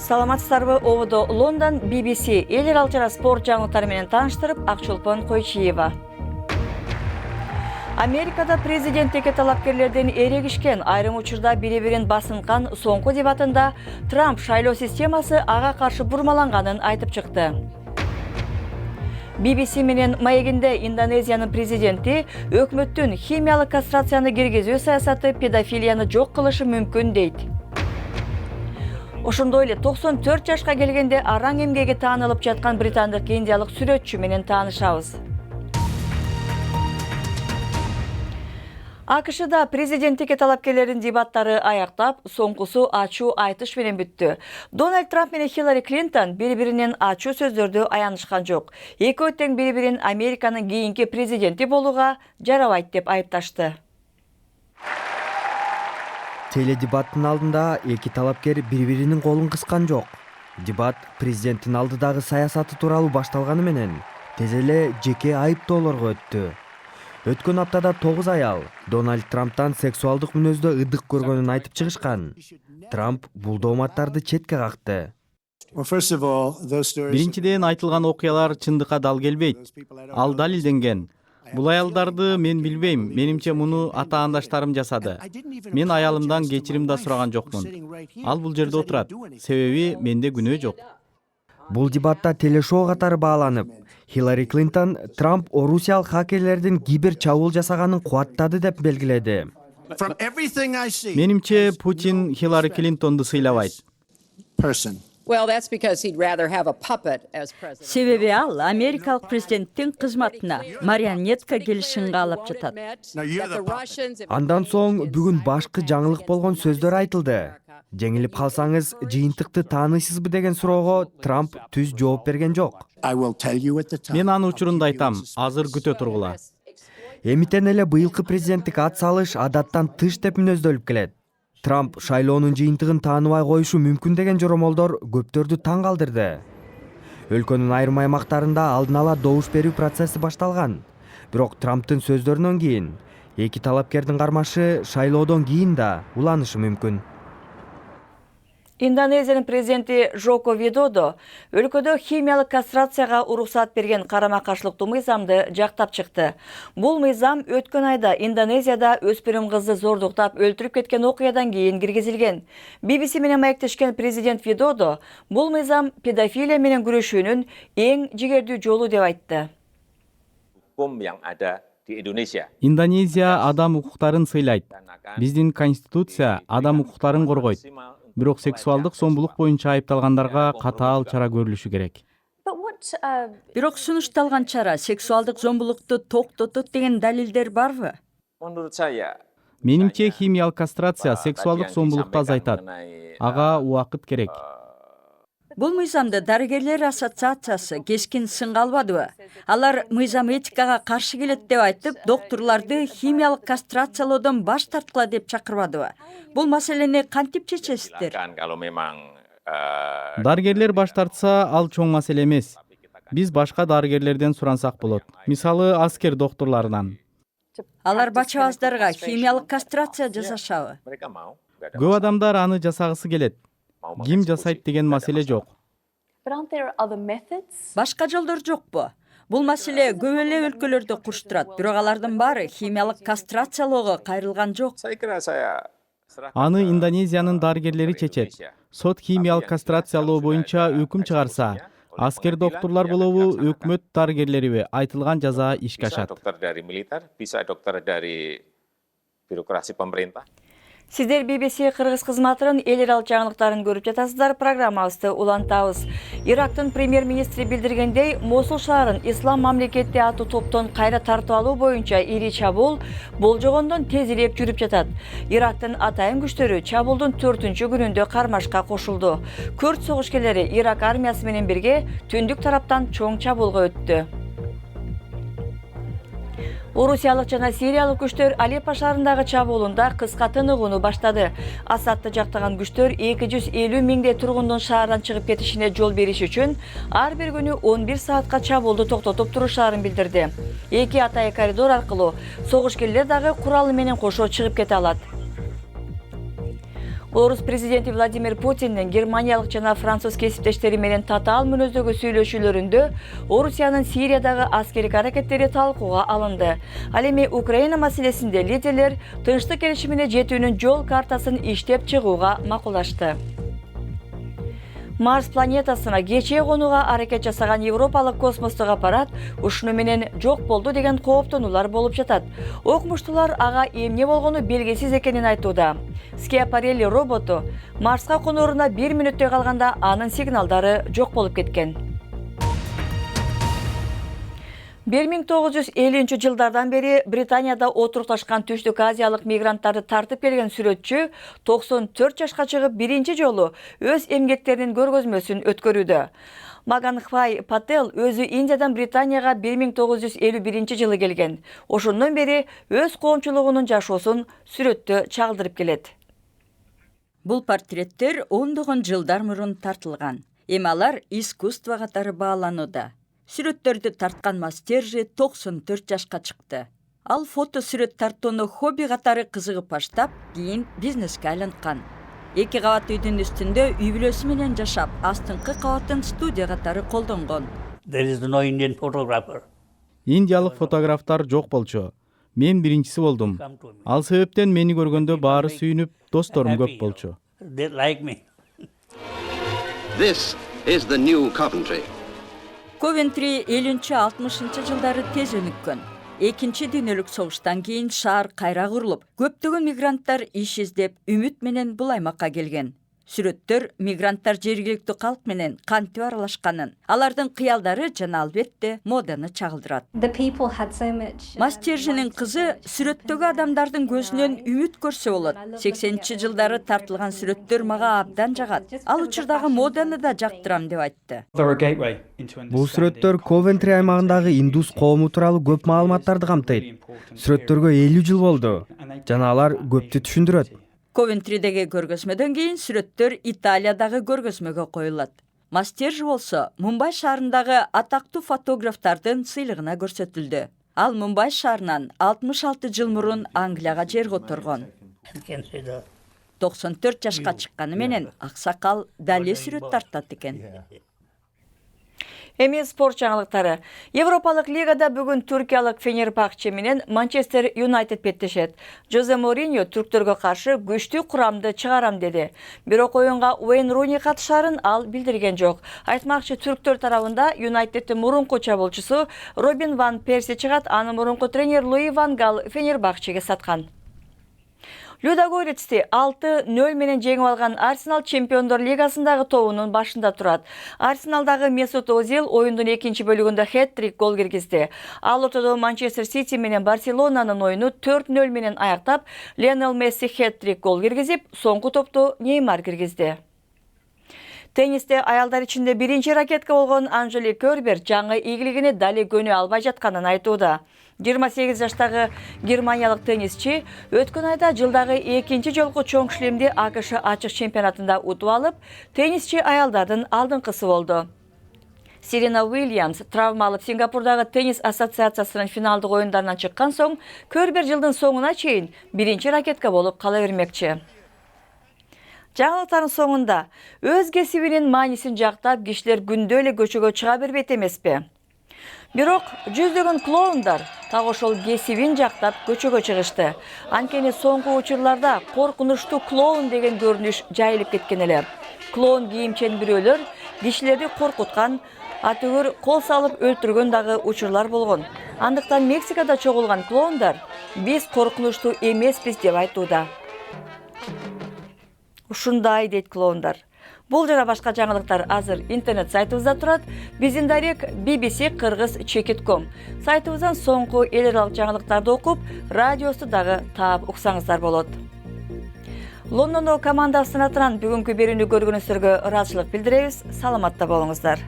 Саламатсыздарбы, ободо Лондон BBC эл аралчара спорт жаңылыктары менен тааныштырып, Акчулпан Койчиева. Америкада президенттикке талапкерлерден эрегишкен, айрым учурда бири-бирин басынкан соңку дебатында Трамп шайлоо системасы ага каршы бурмаланганын айтып чыкты. BBC менен маегинде Индонезиянын президенти өкмөттүн химиялык кастрацияны киргизүү саясаты педофилияны жок кылышы мүмкүн дейт. Ошондой эле 94 жашка келгенде араң эмгеге таанылып жаткан британдык индиялык сүрөтчү менен таанышабыз. АКШда президенттикке талапкерлердин дебаттары аяктап, соңкусу ачуу айтыш менен бүттү. Дональд Трамп менен Хиллари Клинтон бири-биринен ачуу сөздөрдү аянышкан жок. Экөө тең бири-бирин Американын кийинки президенти болууга жарабайт деп айыпташты. Теледебаттын алдында эки талапкер бири-биринин колун кыскан жок. Дебат президенттин алдыдагы саясаты тууралуу башталганы менен тез эле жеке айыптоолорго өттү. Өткөн аптада 9 аял Дональд Трамптан сексуалдык мүнөздө ыдык көргөнүн айтып чыгышкан. Трамп бул дооматтарды четке какты. Биринчиден айтылган окуялар чындыкка дал келбейт. Ал далилденген. Бул аялдарды мен билбейм. Менимче муну ата-андаштарым жасады. Мен аялымдан кечирим да сураган жокмун. Ал бул жерде отурат. Себеби менде күнөө жок. Бул дебатта телешоу катары бааланып, Хиллари Клинтон Трамп орусиялык хакерлердин кибер чабуул жасаганын кубаттады деп белгиледи. Менимче Путин Хиллари Клинтонду сыйлабайт. Себеби ал америкалык президенттин кызматына марионетка келишимге алып жатат. Андан соң бүгүн башкы жаңылык болгон сөздөр айтылды. Жеңилип калсаңыз, жыйынтыкты тааныйсызбы деген суроого Трамп түз жооп берген жок. Мен аны учурунда айтам, азыр күтө тургула. Эмитен эле быйылкы президенттик ат салыш адаттан тыш деп мүнөздөлүп келет. Трамп шайлоонун жыйынтыгын тааныбай коюшу мүмкүн деген жоромолдор көптөрдү таң калтырды. Өлкөнүн айрым аймактарында алдын ала добуш берүү процесси башталган. Бирок Трамптын сөздөрүнөн кийин эки талапкердин кармашы шайлоодон кийин да уланышы мүмкүн. Индонезиянын президенти Жоко Видодо өлкөдө химиялык кастрацияга уруксат берген карама-каршылыктуу мыйзамды жактап чыкты. Бул мыйзам өткөн айда Индонезияда өспүрүм кызды зордуктап өлтүрүп кеткен окуядан кийин киргизилген. BBC менен маектешкен президент Видодо бул мыйзам педофилия менен күрөшүүнүн эң жигердүү жолу деп айтты. Индонезия адам укуктарын сыйлайт. Биздин конституция адам укуктарын коргойт. Бирок сексуалдык зомбулук боюнча айыпталгандарга катаал чара көрүлүшү керек. Бирок сунушталган чара сексуалдык зомбулукту токтотот деген далилдер барбы? Менимче химиялык кастрация сексуалдык зомбулукту азайтат. Ага убакыт керек. Бул мыйзамды дарыгерлер ассоциациясы кескин сынга албадыбы? Алар мыйзам этикага каршы келет деп айтып, доктурларды химиялык кастрациялоодон баш тарткыла деп чакырбадыбы? Бул маселени кантип чечесиздер? Дарыгерлер баш тартса, ал чоң маселе эмес. Биз башка дарыгерлерден сурансак болот. Мисалы, аскер доктурларынан. Алар бачабаздарга химиялык кастрация жасашабы? Көп адамдар аны жасагысы келет. Ким жасайт деген маселе жок. Башка жолдор жокпу? Бул маселе көп эле өлкөлөрдө курчтурат, бирок алардын баары химиялык кастрациялоого кайрылган жок. Аны Индонезиянын дарыгерлери чечет. Сот химиялык кастрациялоо боюнча өкүм чыгарса, аскер доктурлар болобу, өкмөт дарыгерлериби айтылган жаза ишке ашат. Сиздер BBC Кыргыз кызматынын эл аралык жаңылыктарын көрүп жатасыздар. Программабызды улантабыз. Ирактын премьер-министри билдиргендей, Мосул шаарын ислам мамлекети аттуу топтон кайра тартып алуу боюнча ири чабуул болжогондон тезирээк жүрүп жатат. Ирактын атайын күчтөрү чабуулдун 4-күнүндө кармашка кошулду. Күрд согушкерлери Ирак армиясы менен бирге түндүк тараптан чоң чабуулга өттү. Орусиялык жана сириялык күчтөр Алеппо шаарындагы чабуулунда кыска тыныгууну баштады. Асадты жактаган күчтөр 250 миңдей тургундун шаардан чыгып кетишине жол бериш үчүн ар бир күнү 11 саатка чабуулду токтотуп турушаарын билдирди. Эки атайы коридор аркылуу согушкерлер дагы куралы менен кошо чыгып кете алат. Орус президенти Владимир Путиндин германиялык жана француз кесиптештери менен татаал мүнөздөгү сүйлөшүүлөрүндө Орусиянын Сириядагы аскердик аракеттери талкууга алынды. Ал эми Украина маселесинде лидерлер тынчтык келишимине жетүүнүн жол картасын иштеп чыгууга макулдашты. Марс планетасына кечээ конууга аракет жасаган европалык космостук аппарат ушуну менен жок болду деген кооптонуулар болуп жатат. Окумуштуулар ага эмне болгону белгисиз экенин айтууда. Скиапарелли роботу Марска конууруна 1 мүнөттөй калганда анын сигналдары жок болуп кеткен. 1950 жылдардан бери Британияда отурукташкан Түштүк Азиялык мигранттарды тартып келген сүрөтчү 94 жашка чыгып биринчи жолу өз эмгектеринин көргөзмөсүн өткөрүүдө. Маганхвай Пател өзү Индиядан Британияга 1951 жылы келген. Ошондон бери өз коомчулугунун жашоосун сүрөттө чагдырып келет. Бул портреттер ондогон жылдар мурун тартылган. Эми алар искусство катары бааланууда. Сүрөттөрдү тарткан Мастержи 94 жашка чыкты. Ал фото сүрөт тартууну хобби катары кызыгып баштап, кийин бизнеске айланткан. 2 кабат үйдүн үстүндө үй бүлөсү менен жашап, астыңкы кабатын студия катары колдонгон. Индиялык фотографтар жок болчу. Мен биринчиси болдум. Ал себептен мени көргөндө баары сүйүнүп, досторум көп болчу. This is the new Coventry. Ковентри 50-60 жылдары тез өнүккөн. Экинчи дүйнөлүк согуштан кийин шаар кайра курулуп, көптөгөн мигранттар иш издеп, үмүт менен бул аймакка келген. Сүрөттөр мигранттар жергиликтүү калк менен кантип аралашканын, алардын кыялдары жана албетте моданы чагылдырат. Мастержинин кызы сүрөттөгү адамдардын көзүнөн үмүт көрсө болот. 80-жылдары тартылган сүрөттөр мага абдан жагат. Ал учурдагы моданы да жактырам деп айтты. Бул сүрөттөр Ковентри аймагындагы индус коому тууралуу көп маалыматтарды камтыйт. Сүрөттөргө 50 жыл болду жана алар көптү түшүндүрөт. Ковентридеги көргөзмөдөн кийин сүрөттөр Италиядагы көргөзмөгө коюлат. Мастержи болсо Мумбай шаарындагы атактуу фотографтардын сыйлыгына көрсөтүлдү. Ал Мумбай шаарынан 66 жыл мурун Англияга жер которгон. 94 жашка чыкканы менен аксакал дали сүрөт тартат экен. Эми спорт жаңылыктары. Европалык лигада бүгүн Түркиялык Фенербахче менен Манчестер Юнайтед беттешет. Жозе Мориньо түрктөргө каршы күчтүү курамды чыгарам деди. Бирок оюнга Уэйн Руни катышарын ал билдирген жок. Айтмакчы, түрктөр тарабында Юнайтеддин мурунку чабуулчусу Робин ван Перси чыгат, анын мурунку тренер Луи ван Гал Фенербахчеге саткан. Людогорецти 6-0 менен жеңип алган Арсенал Чемпиондор лигасындагы тобунун башында турат. Арсеналдагы Месут Озил оюндун экинчи бөлүгүндө хэт-трик гол киргизди. Ал ортодо Манчестер Сити менен Барселонанын оюну 4-0 менен аяктап, Лионел Месси хэт-трик гол киргизип, соңку топту Неймар киргизди. Теннисте аялдар ичинде биринчи ракетка болгон Анжелик Кербер жаңы ийгилигине дали көнө албай жатканын айтууда. 28 жаштагы германиялык теннисчи өткөн айда жылдагы экинчи жолку чоң шлемди АКШ ачык чемпионатында утуп алып, теннисчи аялдардын алдыңкысы болду. Серена Уильямс травма алып Сингапурдагы теннис ассоциациясынын финалдык оюндарынан чыккан соң, Кербер жылдын соңуна чейин биринчи ракетка болуп кала бермекчи. Жаңылыктардын соңунда өз кесибинин маанисин жактап, кишилер күндө эле көчөгө чыга бербейт эмеспи? Бирок жүздөгөн клоундар так ошол кесибин жактап көчөгө чыгышты. Анткени соңку учурларда коркунучтуу клоун деген көрүнүш жайылып кеткен эле. Клоун кийимчен бирөөлөр кишилерди коркуткан, атөгөр кол салып өлтүргөн дагы учурлар болгон. Андыктан Мексикада чогулган клоундар биз коркунучтуу эмеспиз деп айтууда. Ушундай дейт клоундар. Бул жана башка жаңылыктар азыр интернет сайтыбызда турат. Биздин дарек bbc-kыргыз.com. Сайтыбыздан соңку эл аралык жаңылыктарды окуп, радиосу дагы таап уксаңыздар болот. Лондондо командасынын атынан бүгүнкү берүүнү көргөнүңүздөргө ыраазычылык билдиребиз. Саламатта болуңуздар.